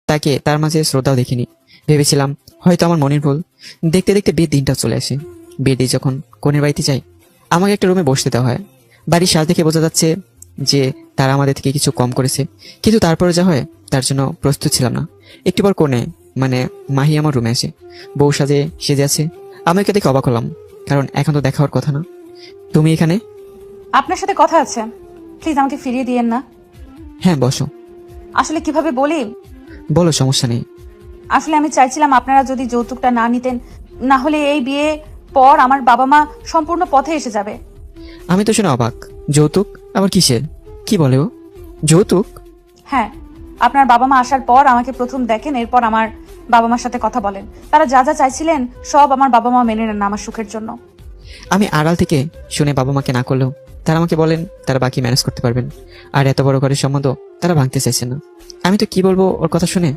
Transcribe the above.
তাকে তার মাঝে শ্রদ্ধাও দেখিনি। ভেবেছিলাম হয়তো আমার মনের ভুল। দেখতে দেখতে বিয়ের দিনটা চলে আসে। বিয়ের দিন যখন কনের বাড়িতে যাই, আমাকে একটা রুমে বসতে দেওয়া হয়। বাড়ির সাজ দেখে বোঝা যাচ্ছে যে তারা আমাদের থেকে কিছু কম করেছে, কিন্তু তারপরে যা হয় তার জন্য প্রস্তুত ছিলাম না। একটু পর কনে মানে মাহি আমার রুমে আসে, বউ সেজে আছে। আমি ওকে দেখে অবাক হলাম, কারণ এখন তো দেখা হওয়ার কথা না। তুমি এখানে? আপনার সাথে কথা আছে, প্লিজ আমাকে ফিরিয়ে দিয়েন না। হ্যাঁ, বসো। আসলে কিভাবে বলি, বলো, সমস্যা নেই। আসলে আমি চাইছিলাম আপনারা যদি যৌতুকটা না নিতেন, না হলে এই বিয়ে পর আমার বাবা মা সম্পূর্ণ পথে এসে যাবে। আমি তো শুনে অবাক। যৌতুক? আবার কিসের? কি বলে ও? যৌতুক? হ্যাঁ, আপনার বাবা মা আসার পর আমাকে প্রথম দেখেন, এরপর আমার বাবা মার সাথে কথা বলেন। তারা যা যা চাইছিলেন সব আমার বাবা মা মেনে নেন আমার সুখের জন্য। আমি আড়াল থেকে শুনে বাবা মাকে না করলেও তারা আমাকে বলেন তারা বাকি ম্যানেজ করতে পারবেন, আর এত বড় ঘরের সম্বন্ধ তারা ভাঙতে চাইছেন না। আমি তো কি বলবো ওর কথা শুনে।